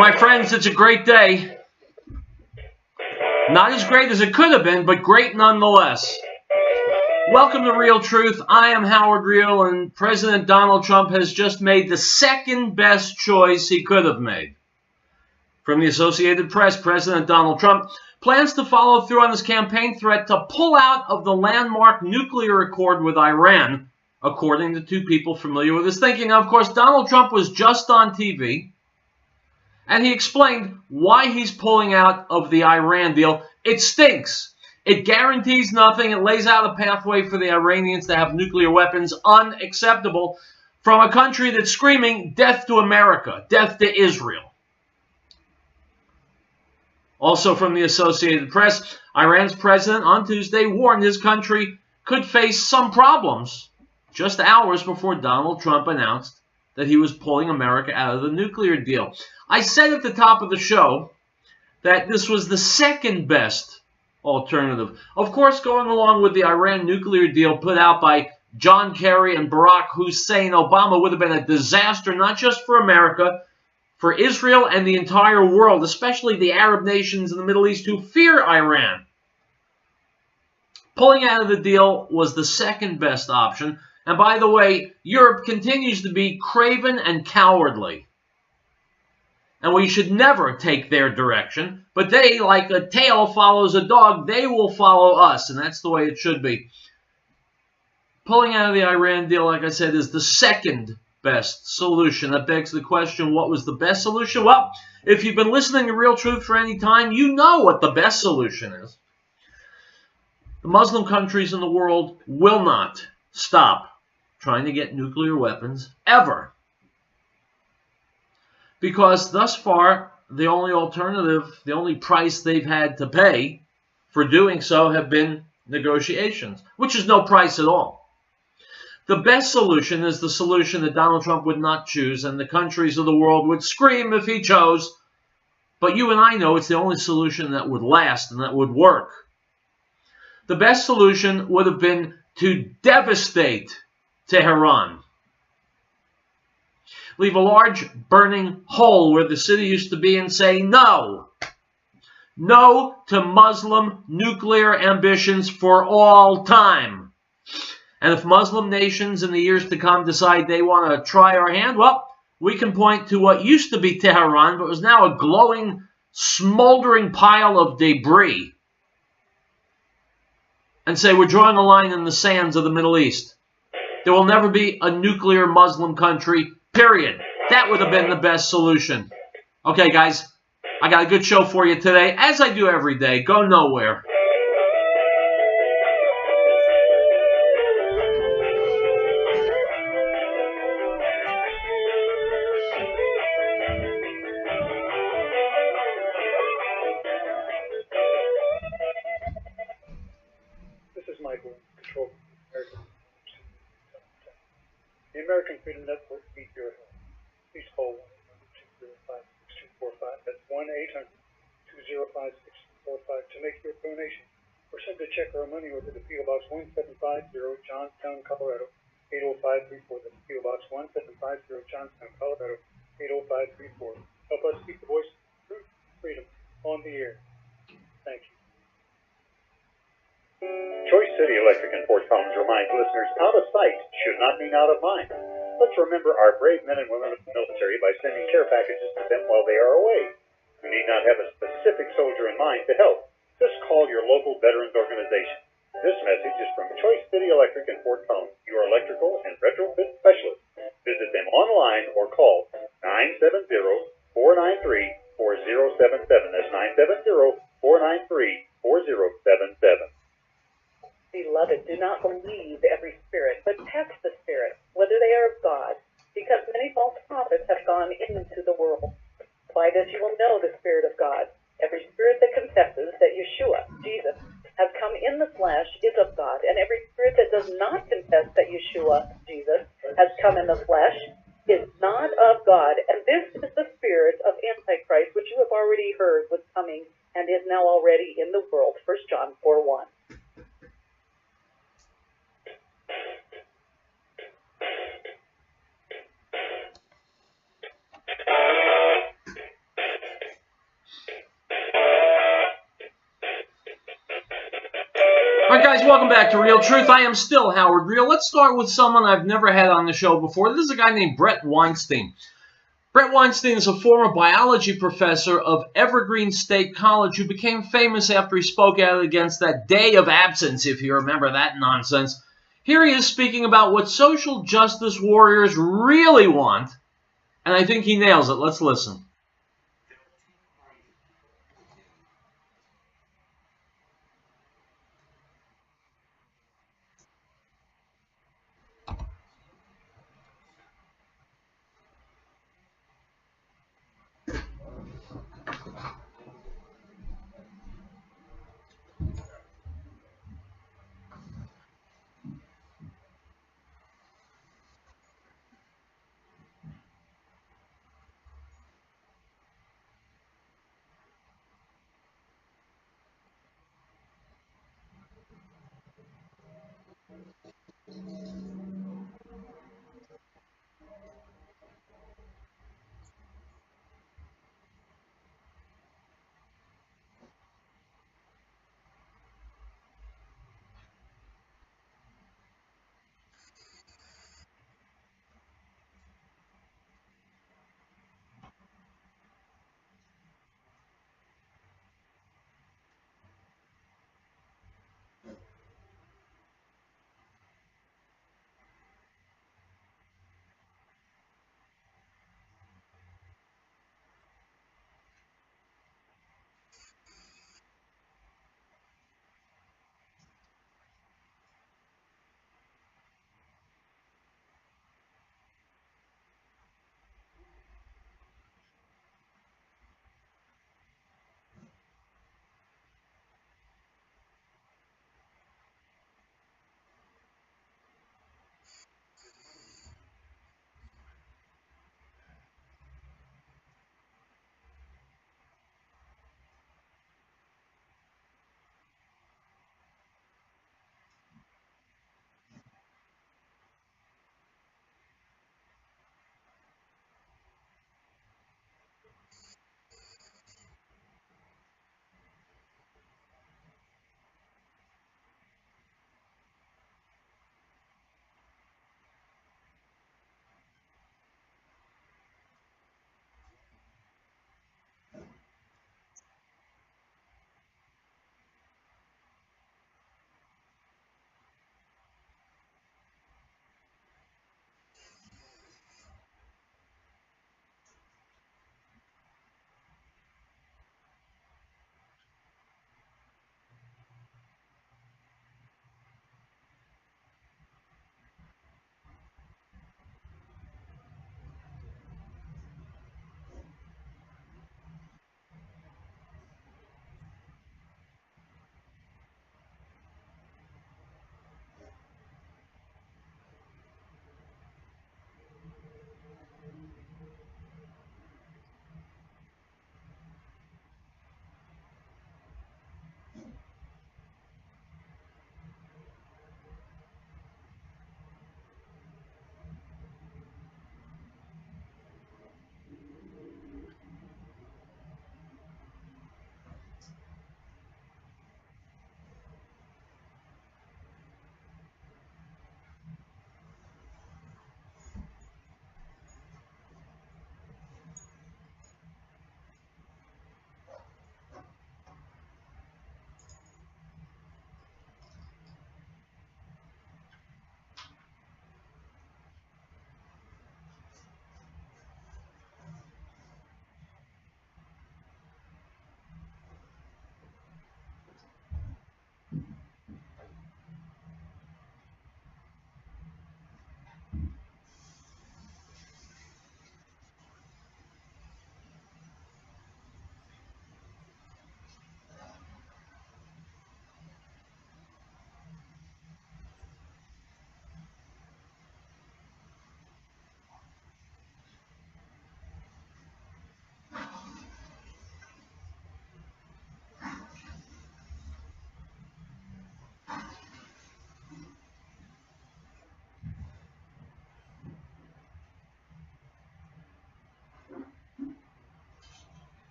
my friends, it's a great day. Not as great as it could have been, but great nonetheless. Welcome to Riell Truth. I am Howard Riell, and President Donald Trump has just made the second best choice he could have made. From the Associated Press, President Donald Trump plans to follow through on his campaign threat to pull out of the landmark nuclear accord with Iran, according to two people familiar with his thinking. Of course, Donald Trump was just on TV, and he explained why he's pulling out of the Iran deal. It stinks. It guarantees nothing. It lays out a pathway for the Iranians to have nuclear weapons. Unacceptable from a country that's screaming death to America, death to Israel. Also from the Associated Press, Iran's president on Tuesday warned his country could face some problems just hours before Donald Trump announced that he was pulling America out of the nuclear deal. I said at the top of the show that this was the second best alternative. Of course, going along with the Iran nuclear deal put out by John Kerry and Barack Hussein Obama would have been a disaster, not just for America, for Israel and the entire world, especially the Arab nations in the Middle East who fear Iran. Pulling out of the deal was the second best option. And by the way, Europe continues to be craven and cowardly. And we should never take their direction. But they, like a tail follows a dog, they will follow us. And that's the way it should be. Pulling out of the Iran deal, like I said, is the second best solution. That begs the question, what was the best solution? Well, if you've been listening to Riell Truth for any time, you know what the best solution is. The Muslim countries in the world will not stop trying to get nuclear weapons ever. Because thus far, the only alternative, the only price they've had to pay for doing so have been negotiations, which is no price at all. The best solution is the solution that Donald Trump would not choose, and the countries of the world would scream if he chose. But you and I know it's the only solution that would last and that would work. The best solution would have been to devastate Tehran. Leave a large burning hole where the city used to be and say no. No to Muslim nuclear ambitions for all time. And if Muslim nations in the years to come decide they want to try our hand, well, we can point to what used to be Tehran, but was now a glowing, smoldering pile of debris, and say we're drawing a line in the sands of the Middle East. There will never be a nuclear Muslim country, period. That would have been the best solution. Okay, guys, I got a good show for you today, as I do every day. Go nowhere. This is Michael, Control American. The American Freedom Network beat your health. Please call 1-800-205-6245. That's 1-800-205-6245 to make your donation. Or send a check or money order to P.O. Box 1750, Johnstown, Colorado, 80534. That's P.O. Box 1750, Johnstown, Colorado, 80534. Help us keep the voice of truth, freedom on the air. Thank you. Choice City Electric in Fort Collins reminds listeners, out of sight should not mean out of mind. Let's remember our brave men and women of the military by sending care packages to them while they are away. You need not have a specific soldier in mind to help. Just call your local veterans organization. This message is from Choice City Electric in Fort Collins, your electrical and retrofit specialist. Visit them online or call 970-493-4077. That's 970-493-4077. Beloved, do not believe every spirit, but test the spirits, whether they are of God, because many false prophets have gone into the world. By this you will know the Spirit of God. Every spirit that confesses that Yeshua, Jesus, has come in the flesh is of God, and every spirit that does not confess that Yeshua, Jesus, has come in the flesh is not of God. And this is the spirit of Antichrist, which you have already heard was coming and is now already in the world. 1 John 4:1. Alright guys, welcome back to Riell Truth. I am still Howard Riell. Let's start with someone I've never had on the show before. This is a guy named Brett Weinstein. Brett Weinstein is a former biology professor of Evergreen State College who became famous after he spoke out against that day of absence, if you remember that nonsense. Here he is speaking about what social justice warriors really want, and I think he nails it. Let's listen.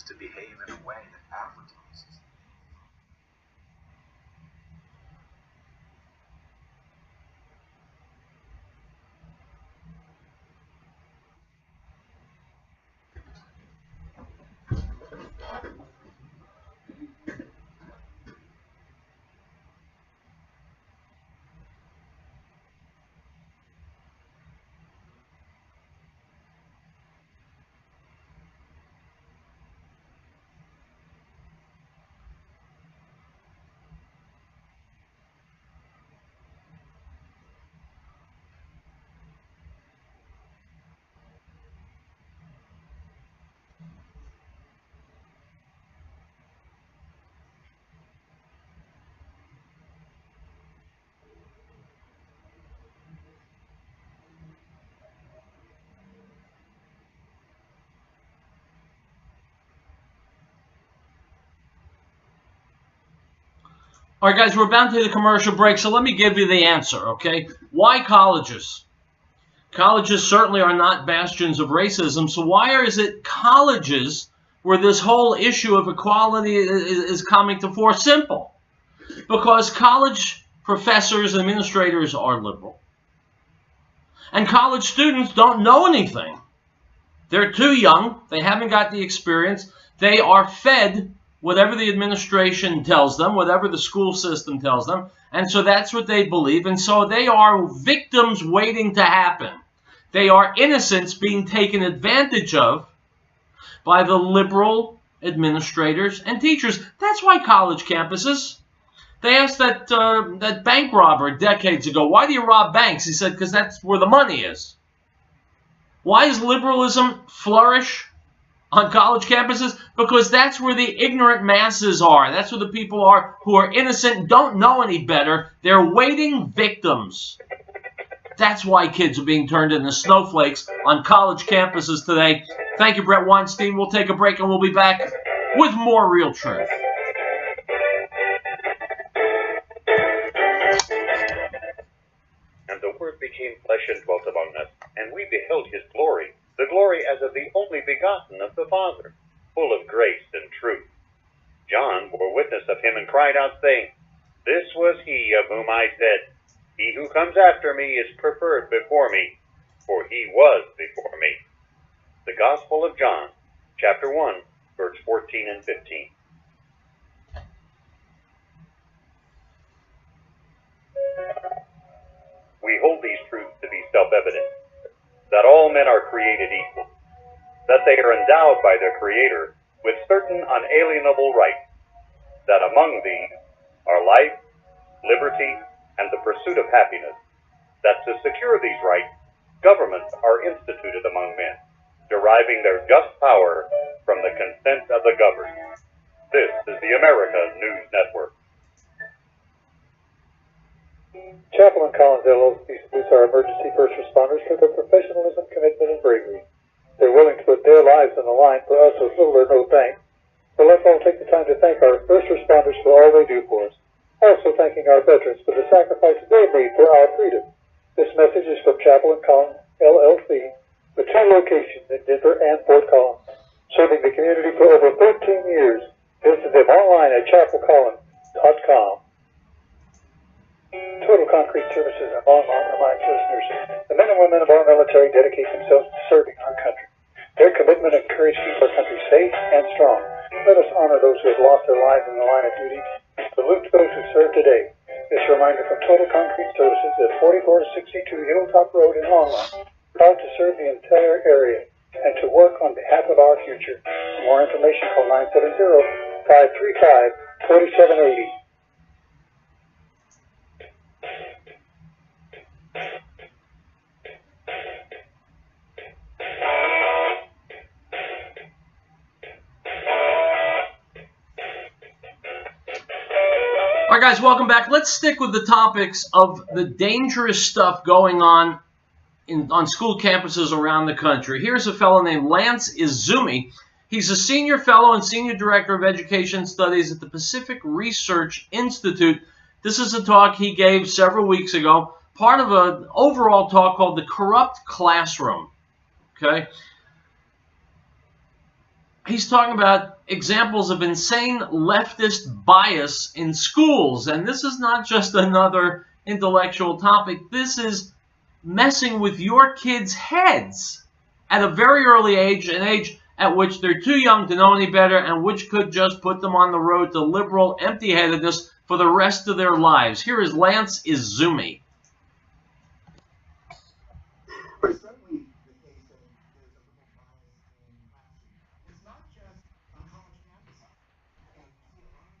To behave in a way that advertises. All right, guys, we're about to hit a commercial break, so let me give you the answer, okay? Why colleges? Colleges certainly are not bastions of racism, so why is it colleges where this whole issue of equality is coming to fore? Simple. Because college professors and administrators are liberal. And college students don't know anything. They're too young. They haven't got the experience. They are fed whatever the administration tells them, whatever the school system tells them, and so that's what they believe, and so they are victims waiting to happen. They are innocents being taken advantage of by the liberal administrators and teachers. That's why college campuses. They asked that bank robber decades ago, why do you rob banks? He said, because that's where the money is. Why does liberalism flourish on college campuses? Because that's where the ignorant masses are. That's where the people are who are innocent, don't know any better. They're waiting victims. That's why kids are being turned into snowflakes on college campuses today. Thank you, Brett Weinstein. We'll take a break and we'll be back with more Real Truth. And the Word became flesh and dwelt among us, and we beheld his glory, the glory as of the only begotten of the Father, full of grace and truth. John bore witness of him and cried out, saying, This was he of whom I said, He who comes after me is preferred before me, for he was before me. The Gospel of John, chapter 1, verse 14 and 15. We hold these truths to be self-evident, that all men are created equal, that they are endowed by their Creator with certain unalienable rights, that among these are life, liberty, and the pursuit of happiness, that to secure these rights, governments are instituted among men, deriving their just power from the consent of the governed. This is the America News Network. Chaplain Collins LLC salutes our emergency first responders for their professionalism, commitment, and bravery. They're willing to put their lives on the line for us with little or no thanks. So let's all take the time to thank our first responders for all they do for us. Also thanking our veterans for the sacrifices they made for our freedom. This message is from Chaplain Collins LLC, with 2 locations in Denver and Fort Collins, serving the community for over 13 years. Visit them online at chapelcollins.com. Total Concrete Services in Longmont reminds listeners, the men and women of our military dedicate themselves to serving our country. Their commitment and courage keep our country safe and strong. Let us honor those who have lost their lives in the line of duty and salute those who serve today. This reminder from Total Concrete Services at 4462 Hilltop Road in Longmont. Proud to serve the entire area and to work on behalf of our future. For more information, call 970-535-4780. All right, guys, welcome back. Let's stick with the topics of the dangerous stuff going on on school campuses around the country. Here's a fellow named Lance Izumi. He's a senior fellow and senior director of education studies at the Pacific Research Institute. This is a talk he gave several weeks ago, part of an overall talk called The Corrupt Classroom. Okay? He's talking about examples of insane leftist bias in schools. And this is not just another intellectual topic. This is messing with your kids' heads at a very early age, an age at which they're too young to know any better and which could just put them on the road to liberal empty-headedness for the rest of their lives. Here is Lance Izumi. But it's certainly the case that there's a little bias in classroom. It's not just on college campuses. And you see a lot of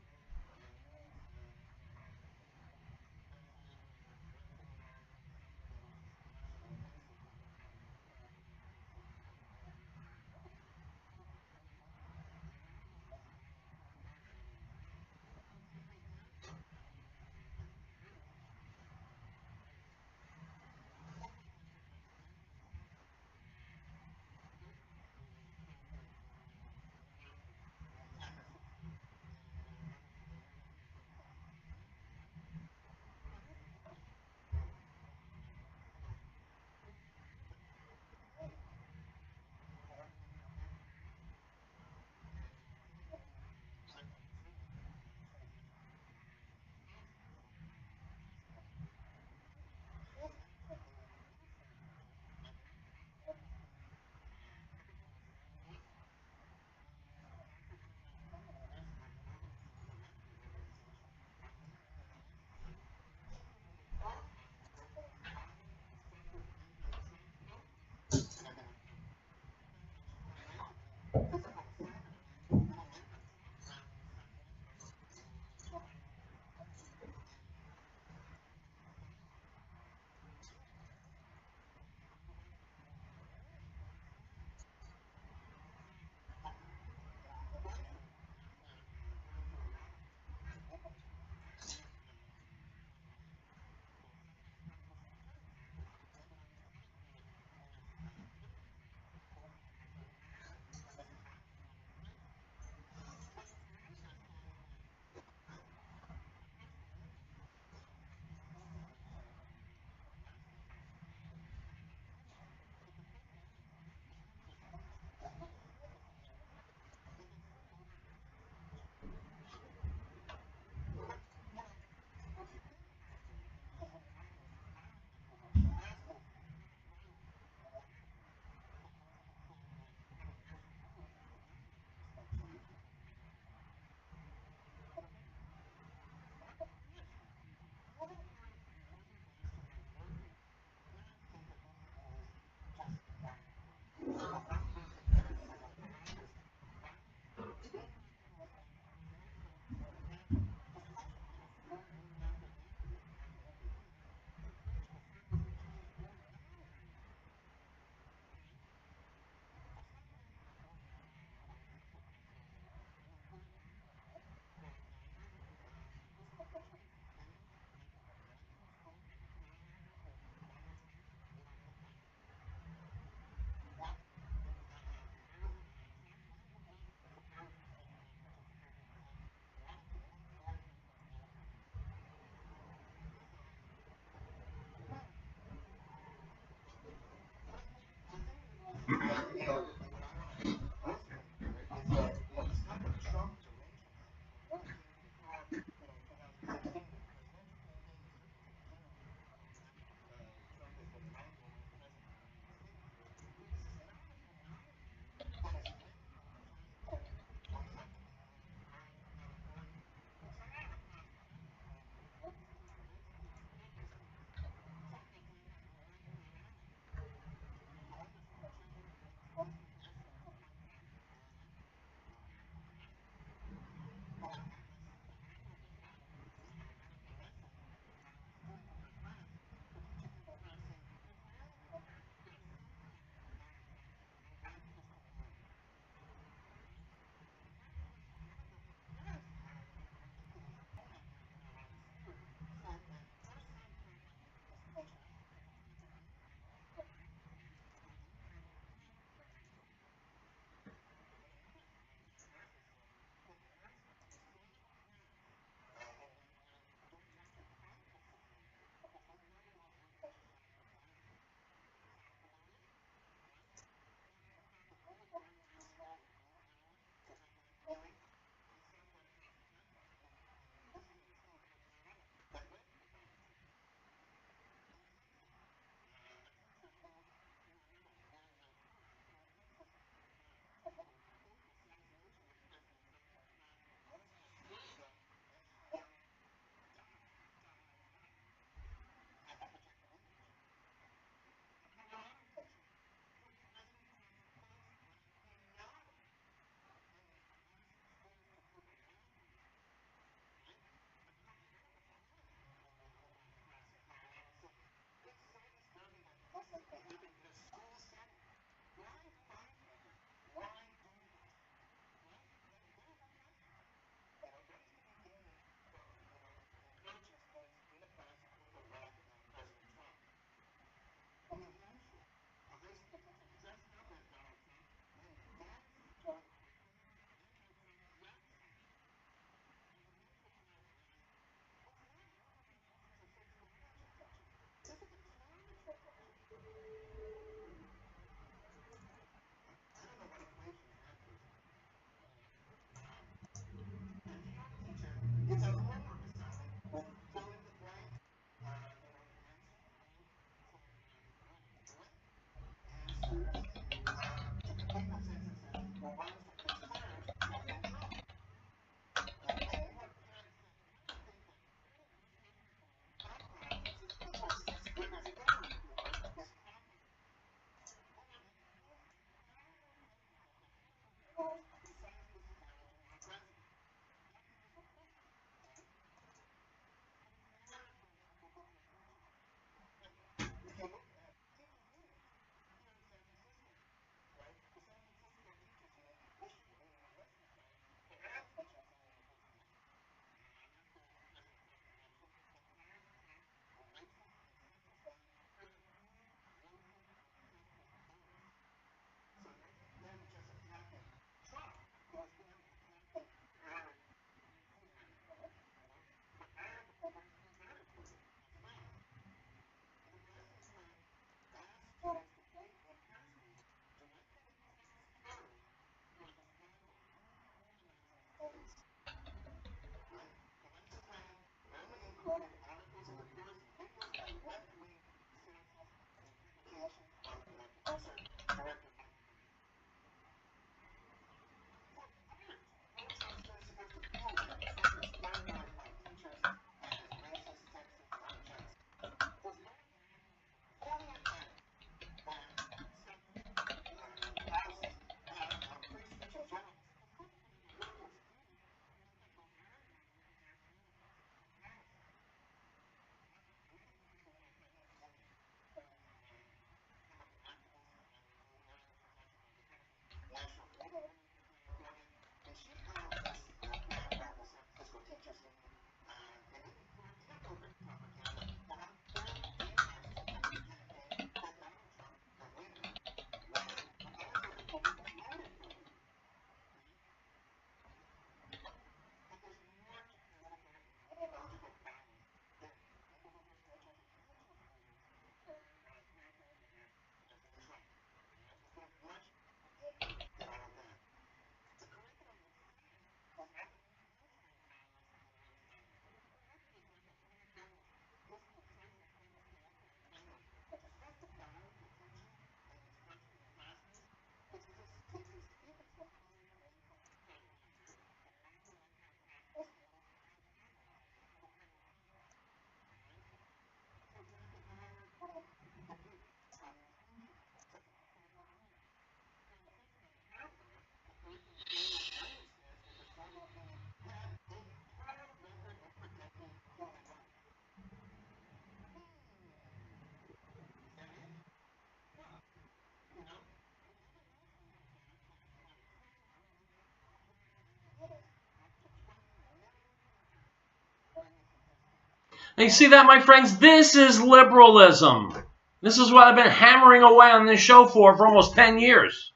And you see that, my friends? This is liberalism. This is what I've been hammering away on this show for almost 10 years.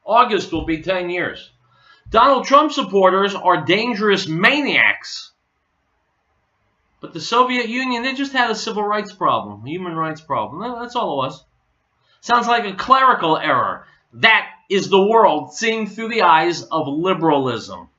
August will be 10 years. Donald Trump supporters are dangerous maniacs. But the Soviet Union, they just had a civil rights problem, a human rights problem. That's all it was. Sounds like a clerical error. That is the world seen through the eyes of liberalism.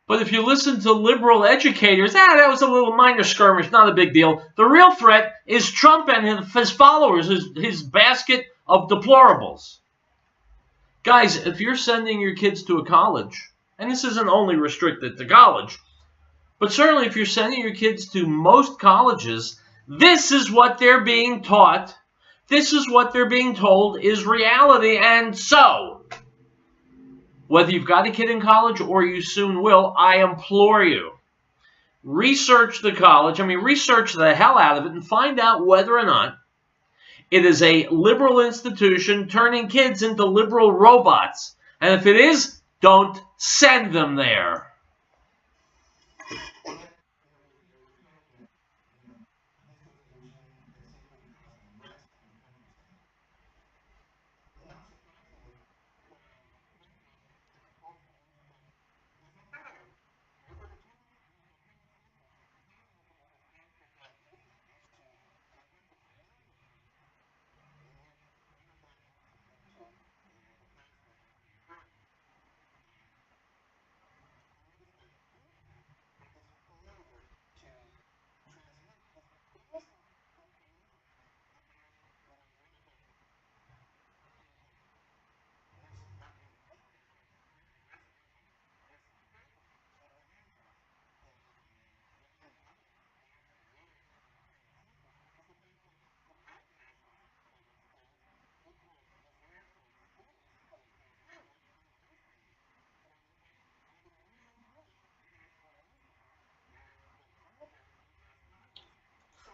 But if you listen to liberal educators, that was a little minor skirmish, not a big deal. The real threat is Trump and his followers, his basket of deplorables. Guys, if you're sending your kids to a college, and this isn't only restricted to college, but certainly if you're sending your kids to most colleges, this is what they're being taught. This is what they're being told is reality. And so, whether you've got a kid in college or you soon will, I implore you, research the college. Research the hell out of it and find out whether or not it is a liberal institution turning kids into liberal robots. And if it is, don't send them there.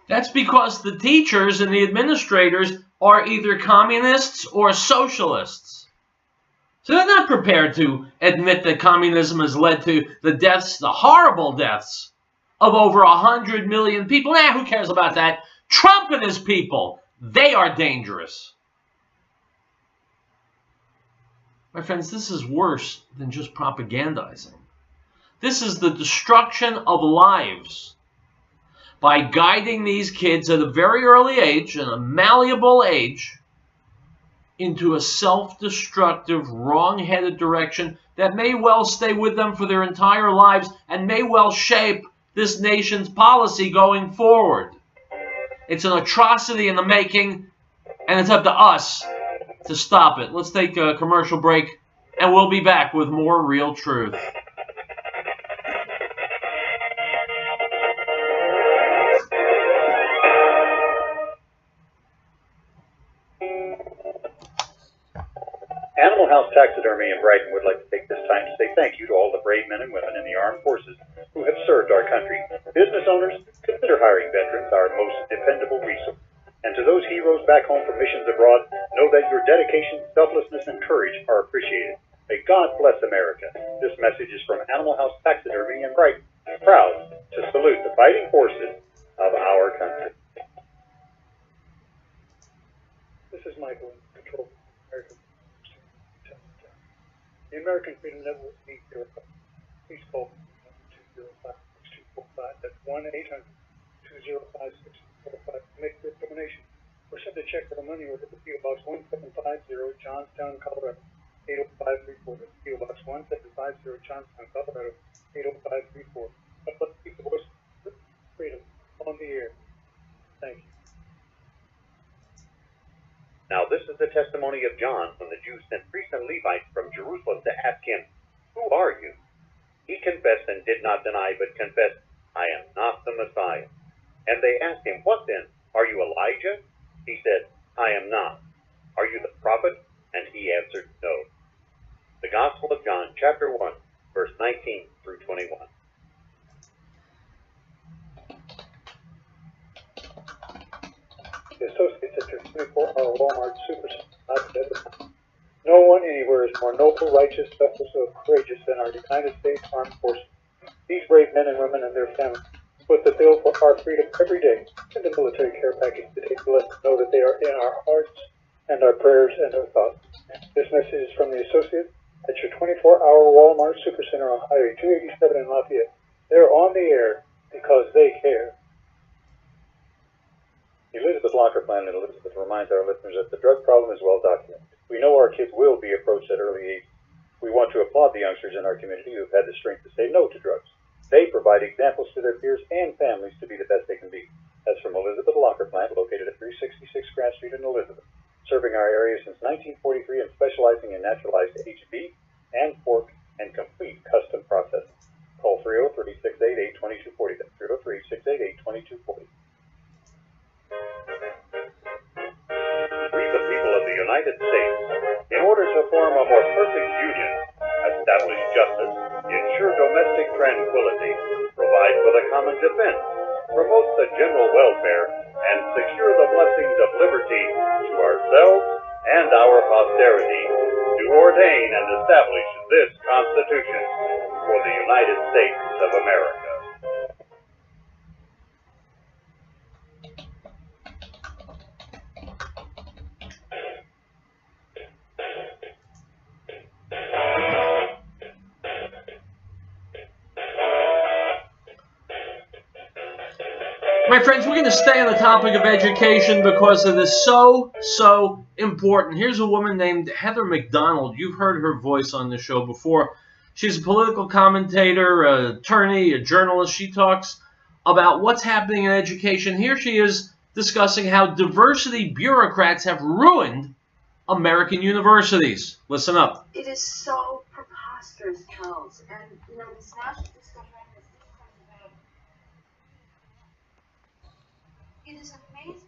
That's because the teachers and the administrators are either communists or socialists. So they're not prepared to admit that communism has led to the deaths, the horrible deaths, of over 100 million people. Who cares about that? Trump and his people, they are dangerous. My friends, this is worse than just propagandizing. This is the destruction of lives by guiding these kids at a very early age, and a malleable age, into a self-destructive, wrong-headed direction that may well stay with them for their entire lives and may well shape this nation's policy going forward. It's an atrocity in the making, and it's up to us to stop it. Let's take a commercial break, and we'll be back with more Real Truth. Animal House Taxidermy in Brighton would like to take this time to say thank you to all the brave men and women in the armed forces who have served our country. Business owners, could Consider hiring veterans our most dependable resource. And to those heroes back home from missions abroad, know that your dedication, selflessness, and courage are appreciated. May God bless America. This message is from Animal House Taxidermy and Brighton, proud to salute the fighting forces of our country. This is Michael in control of American. The American Freedom Network needs your help. Please call 205-6245. That's 1-800-205-6245 to make this donation. Or send a check for the money order to PO Box 1750, Johnstown, Colorado, 80534. That's PO Box 1750, Johnstown, Colorado, 80534. Let's keep the voice of freedom on the air. Thank you. Now this is the testimony of John when the Jews sent priests and Levites from Jerusalem to ask him, "Who are you?" He confessed and did not deny, but confessed, "I am not the Messiah." And they asked him, "What then? Are you Elijah?" He said, "I am not." "Are you the prophet?" And he answered, "No." The Gospel of John, chapter 1, verse 19 through 21. The associates at your 24-hour Walmart Supercenter. No one anywhere is more noble, righteous, selfless, or courageous than our United States Armed Forces. These brave men and women and their families foot the bill for our freedom every day. Send a military care package today to let them know that they are in our hearts and our prayers and our thoughts. This message is from the associates at your 24-hour Walmart Supercenter on Highway 287 in Lafayette. They're on the air because they care. Elizabeth Locker Plan in Elizabeth reminds our listeners that the drug problem is well documented. We know our kids will be approached at early age. We want to applaud the youngsters in our community who have had the strength to say no to drugs. They provide examples to their peers and families to be the best they can be. That's from Elizabeth Locker Plant, located at 366 Grant Street in Elizabeth, serving our area since 1943 and specializing in naturalized aged beef and pork and complete custom processing. Call 303-688-2240. That's 303-688-2240. We, the people of the United States, in order to form a more perfect union, establish justice, ensure domestic tranquility, provide for the common defense, promote the general welfare, and secure the blessings of liberty to ourselves and our posterity, do ordain and establish this Constitution for the United States of America. My friends, we're going to stay on the topic of education because it is so important. Here's a woman named Heather McDonald. You've heard her voice on the show before. She's a political commentator, an attorney, a journalist. She talks about what's happening in education. Here she is discussing how diversity bureaucrats have ruined American universities. Listen up. It is so preposterous, Charles. And, this national discussion about it is amazing.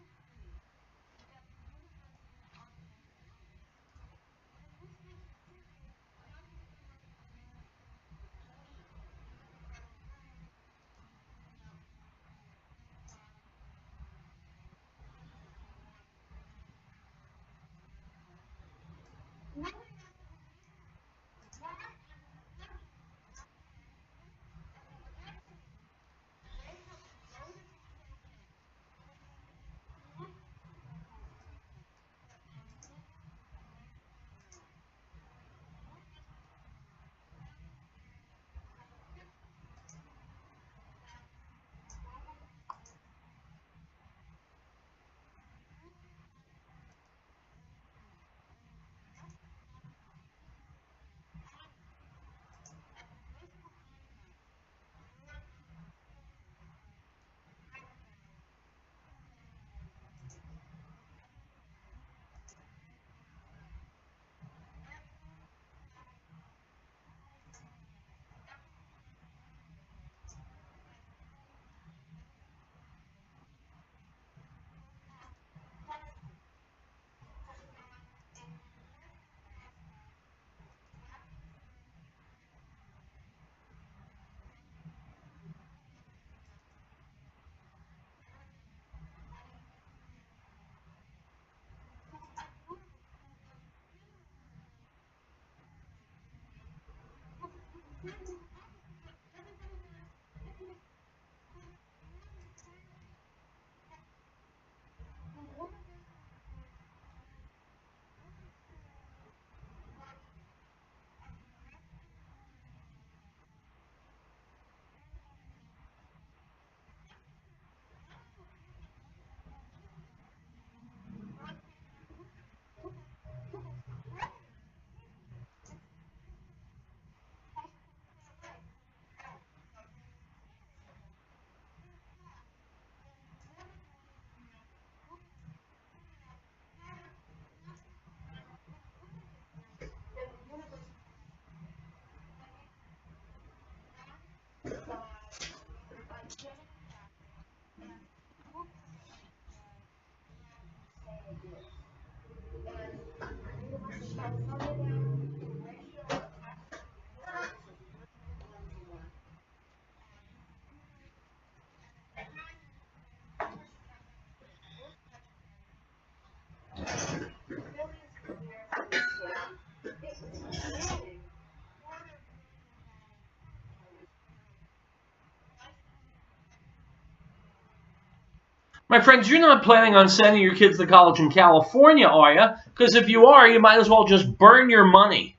My friends, you're not planning on sending your kids to college in California, are you? Because if you are, you might as well just burn your money.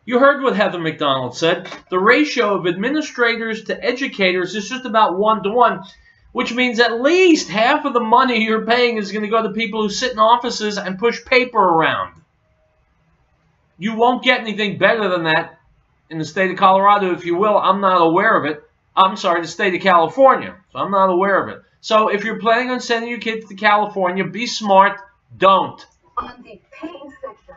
You heard what Heather McDonald said. The ratio of administrators to educators is just about 1-to-1, which means at least half of the money you're paying is going to go to people who sit in offices and push paper around. You won't get anything better than that in the state of Colorado, if you will. I'm not aware of it. I'm sorry, the state of California. So I'm not aware of it. So if you're planning on sending your kids to California, be smart. Don't. On the pain section,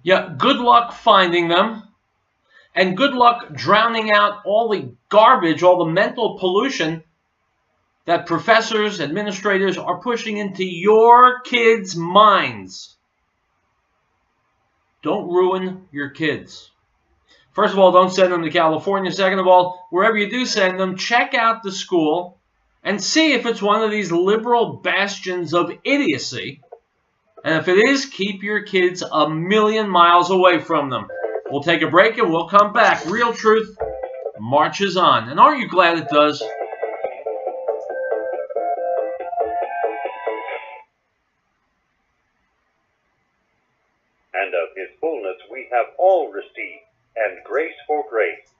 Yeah, good luck finding them. And good luck drowning out all the garbage, all the mental pollution that professors, administrators are pushing into your kids' minds. Don't ruin your kids. First of all, don't send them to California. Second of all, wherever you do send them, check out the school and see if it's one of these liberal bastions of idiocy. And if it is, keep your kids a million miles away from them. We'll take a break and we'll come back. Real Truth marches on. And aren't you glad it does? And of his fullness we have all received, and grace for grace.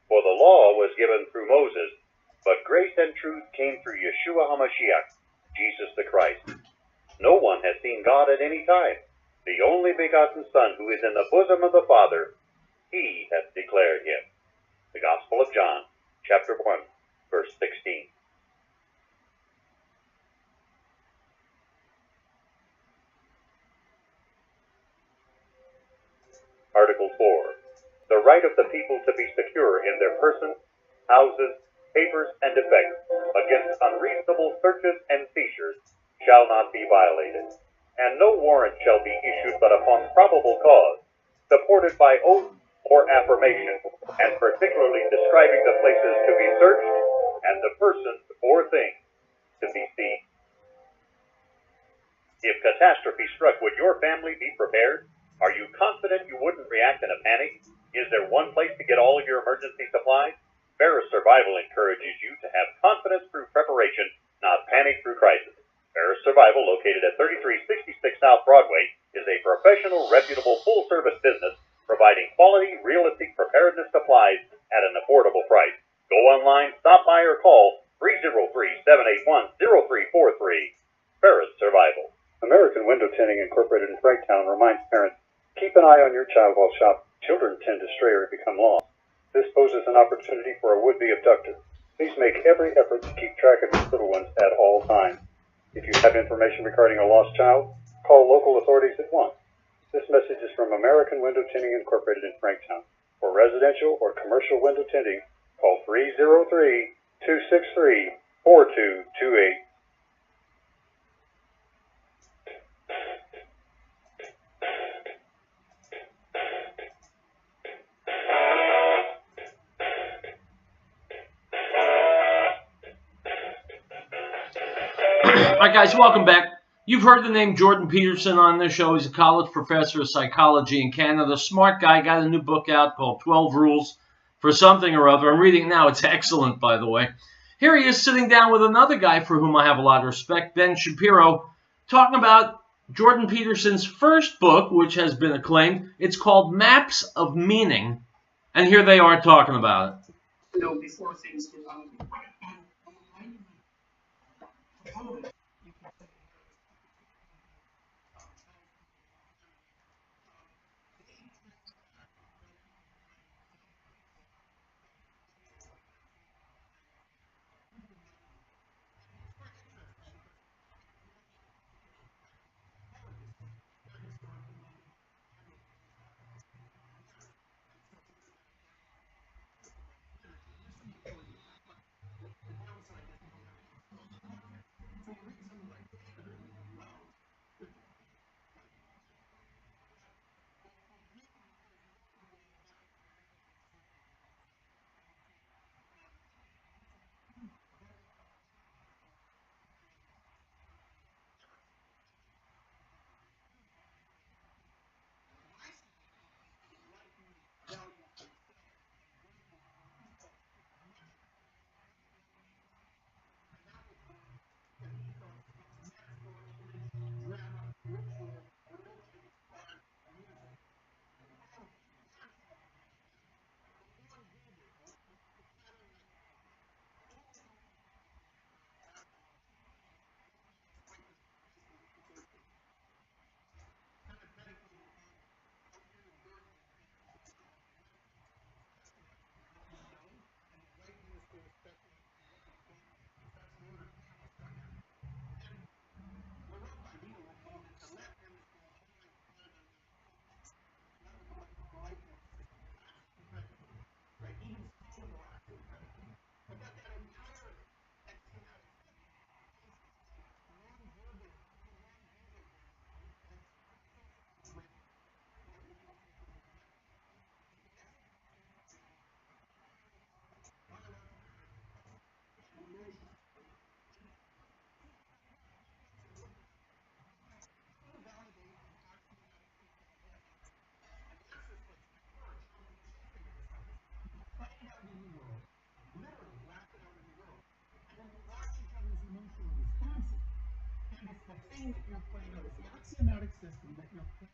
For the law was given through Moses, but grace and truth came through Yeshua HaMashiach, Jesus the Christ. No one has seen God at any time. The only begotten Son, who is in the bosom of the Father, he hath declared him. The Gospel of John, chapter 1, verse 16. Article 4. The right of the people to be secure in their persons, houses, papers, and effects against unreasonable searches and seizures shall not be violated, and no warrant shall be issued but upon probable cause, supported by oath or affirmation, and particularly describing the places to be searched and the persons or things to be seized. If catastrophe struck, would your family be prepared? Are you confident you wouldn't react in a panic? Is there one place to get all of your emergency supplies? Ferris Survival encourages you to have confidence through preparation, not panic through crisis. Ferris Survival, located at 3366 South Broadway, is a professional, reputable, full-service business providing quality, realistic preparedness supplies at an affordable price. Go online, stop by, or call 303-781-0343. Ferris Survival. American Window Tinting Incorporated in Franktown reminds parents, keep an eye on your child while shopping. Children tend to stray or become lost. This poses an opportunity for a would-be abductor. Please make every effort to keep track of your little ones at all times. If you have information regarding a lost child, call local authorities at once. This message is from American Window Tinting Incorporated in Franktown. For residential or commercial window tinting, call 303-263-4228. All right, guys, welcome back. You've heard the name Jordan Peterson on this show. He's a college professor of psychology in Canada. Smart guy, got a new book out called 12 Rules for Something or Other. I'm reading it now. It's excellent, by the way. Here he is sitting down with another guy for whom I have a lot of respect, Ben Shapiro, talking about Jordan Peterson's first book, which has been acclaimed. It's called Maps of Meaning, and here they are talking about it. Before things get ugly. everything that you're playing on, this axiomatic system that you're playing.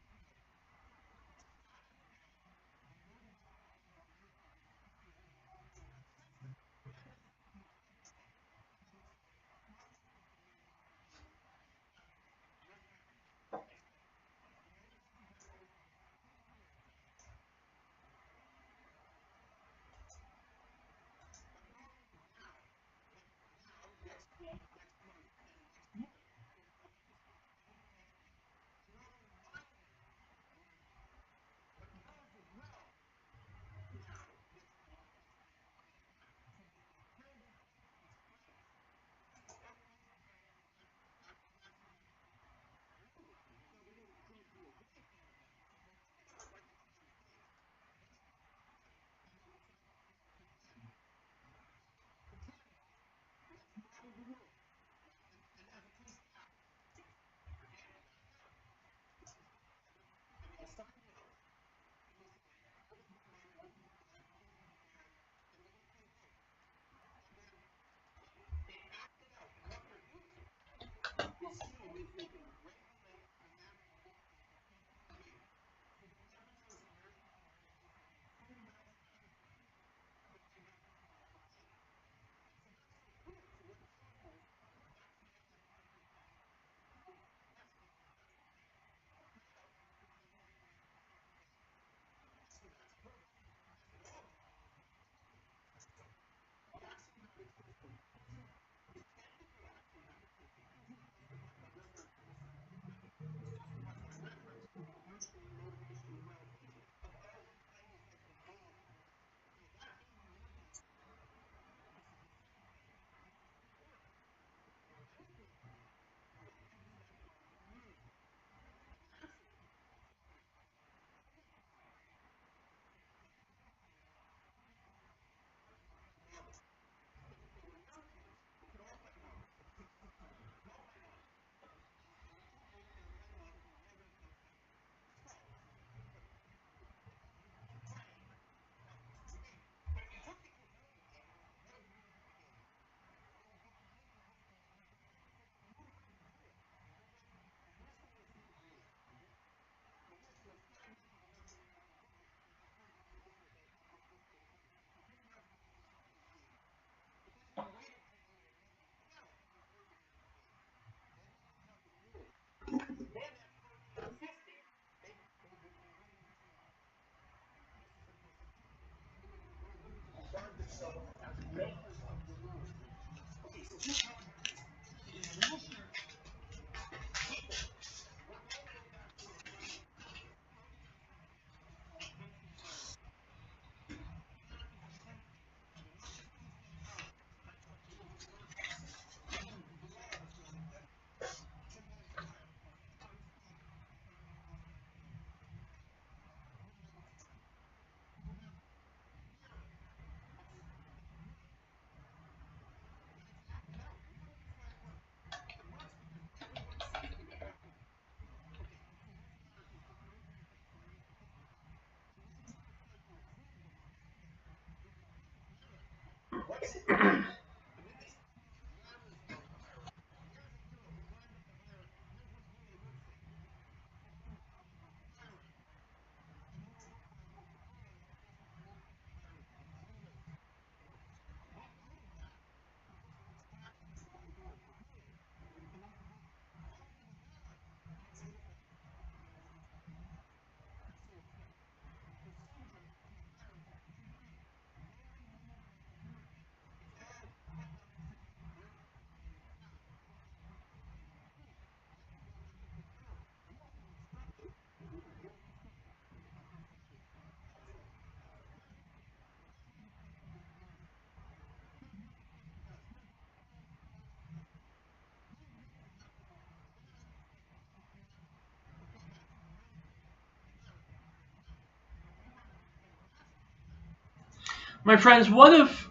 My friends, what if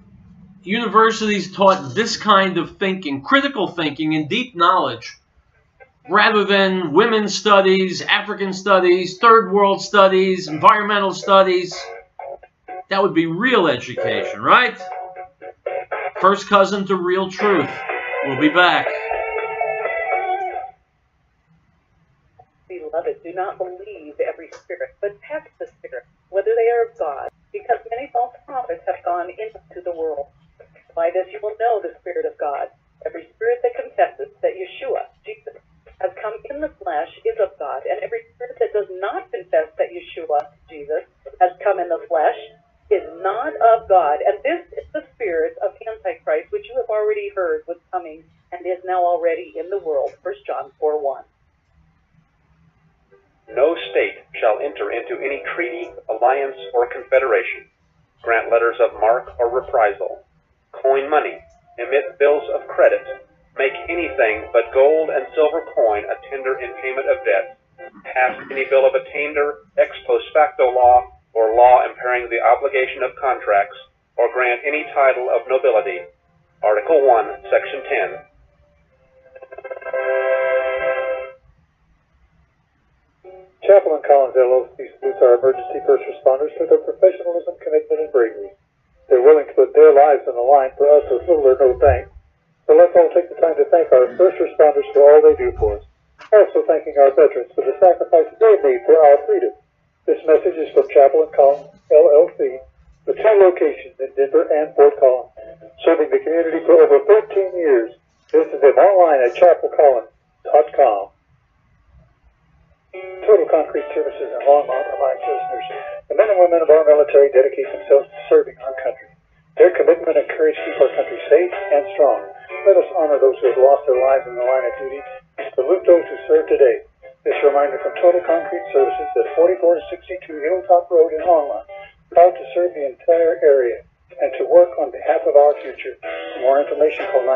universities taught this kind of thinking, critical thinking and deep knowledge, rather than women's studies, African studies, third world studies, environmental studies? That would be real education, right? First cousin to Riell Truth. We'll be back. Beloved, do not believe every spirit, but test the spirits, whether they are of God, because many false prophets have gone into the world. By this you will know the Spirit of God. Every spirit that confesses that Yeshua, Jesus, has come in the flesh is of God, and every spirit that does not confess that Yeshua, Jesus, has come in the flesh is not of God. And this is the spirit of Antichrist, which you have already heard was coming and is now already in the world. 1 John 4:1. No state shall enter into any treaty, alliance, or confederation, grant letters of marque or reprisal, coin money, emit bills of credit, make anything but gold and silver coin a tender in payment of debt, pass any bill of attainder, ex post facto law, or law impairing the obligation of contracts, or grant any title of nobility. Article 1, Section 10. Chaplain Collins LLC salutes our emergency first responders for their professionalism, commitment, and bravery. They're willing to put their lives on the line for us with little or no thanks. So let's all take the time to thank our first responders for all they do for us. Also thanking our veterans for the sacrifices they made for our freedom. This message is from Chaplain Collins LLC, with 2 locations in Denver and Fort Collins, serving the community for over 13 years. Visit them online at chapelcollins.com. Total Concrete Services in Longmont reminds listeners the men and women of our military dedicate themselves to serving our country. Their commitment and courage keep our country safe and strong. Let us honor those who have lost their lives in the line of duty and salute those who serve today. This reminder from Total Concrete Services at 4462 Hilltop Road in Longmont. Proud to serve the entire area and to work on behalf of our future. For more information, call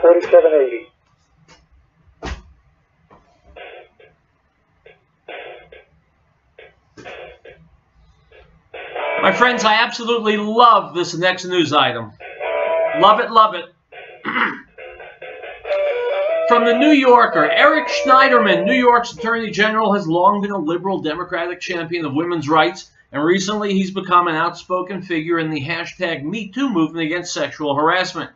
970-535-4780. My friends, I absolutely love this next news item. Love it, love it. From the New Yorker, Eric Schneiderman, New York's Attorney General, has long been a liberal Democratic champion of women's rights, and recently he's become an outspoken figure in the hashtag #MeToo movement against sexual harassment.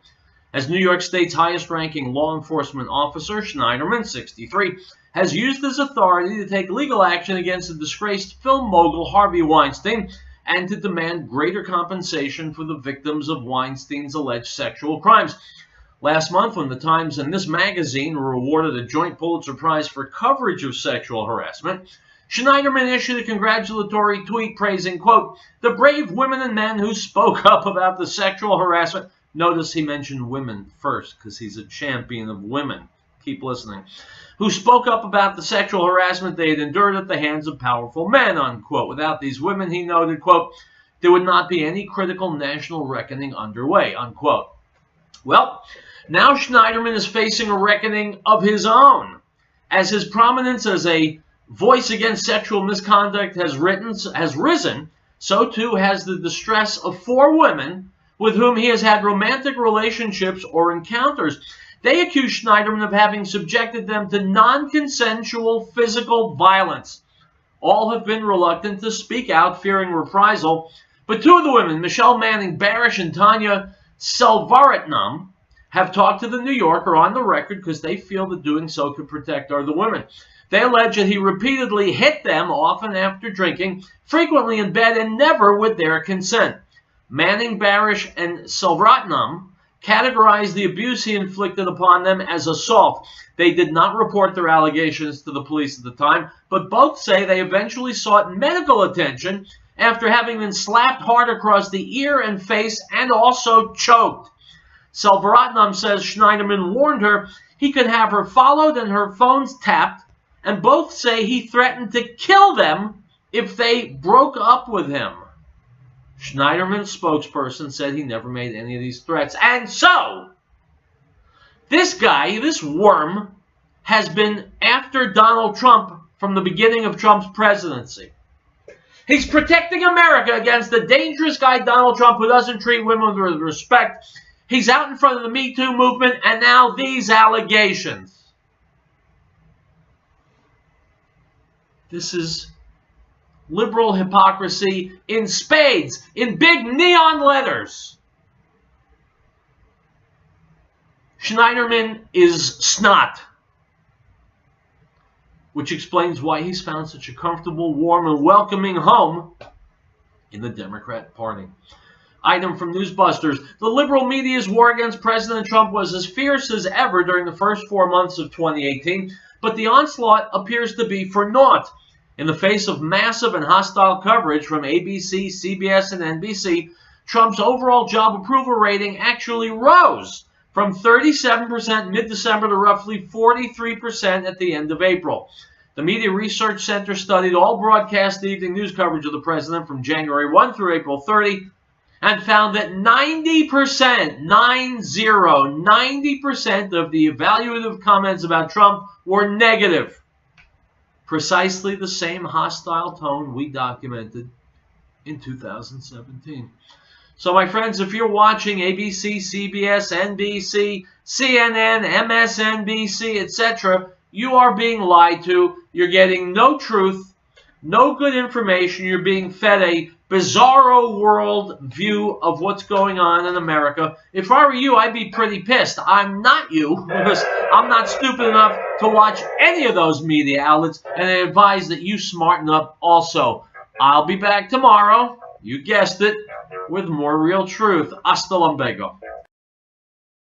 As New York State's highest-ranking law enforcement officer, Schneiderman, 63, has used his authority to take legal action against the disgraced film mogul Harvey Weinstein and to demand greater compensation for the victims of Weinstein's alleged sexual crimes. Last month, when the Times and this magazine were awarded a joint Pulitzer Prize for coverage of sexual harassment, Schneiderman issued a congratulatory tweet praising, quote, the brave women and men who spoke up about the sexual harassment. Notice he mentioned women first because he's a champion of women. Keep listening. Who spoke up about the sexual harassment they had endured at the hands of powerful men, unquote. Without these women, he noted, quote, there would not be any critical national reckoning underway, unquote. Well, now Schneiderman is facing a reckoning of his own. As his prominence as a voice against sexual misconduct has risen, so too has the distress of 4 women with whom he has had romantic relationships or encounters. They accuse Schneiderman of having subjected them to non-consensual physical violence. All have been reluctant to speak out, fearing reprisal. But 2 of the women, Michelle Manning Barish and Tanya Selvaratnam, have talked to the New Yorker on the record because they feel that doing so could protect other women. They allege that he repeatedly hit them, often after drinking, frequently in bed, and never with their consent. Manning, Barish, and Selvaratnam categorized the abuse he inflicted upon them as assault. They did not report their allegations to the police at the time, but both say they eventually sought medical attention after having been slapped hard across the ear and face and also choked. Selvaratnam says Schneiderman warned her he could have her followed and her phones tapped, and both say he threatened to kill them if they broke up with him. Schneiderman's spokesperson said he never made any of these threats. And so, this guy, this worm, has been after Donald Trump from the beginning of Trump's presidency. He's protecting America against the dangerous guy Donald Trump who doesn't treat women with respect. He's out in front of the Me Too movement, and now these allegations. This is liberal hypocrisy in spades, in big neon letters. Schneiderman is snot. which explains why he's found such a comfortable, warm, and welcoming home in the Democrat Party. Item from Newsbusters. The liberal media's war against President Trump was as fierce as ever during the first 4 months of 2018, but the onslaught appears to be for naught. In the face of massive and hostile coverage from ABC, CBS, and NBC, Trump's overall job approval rating actually rose from 37% mid-December to roughly 43% at the end of April. The Media Research Center studied all broadcast evening news coverage of the president from January 1 through April 30 and found that 90% of the evaluative comments about Trump were negative. Precisely the same hostile tone we documented in 2017. So, my friends, if you're watching ABC, CBS, NBC, CNN, MSNBC, etc., you are being lied to. You're getting no truth, no good information. You're being fed a bizarro world view of what's going on in America. If I were you, I'd be pretty pissed. I'm not you, because I'm not stupid enough to watch any of those media outlets, and I advise that you smarten up also. I'll be back tomorrow, you guessed it, with more Real Truth. Hasta luego.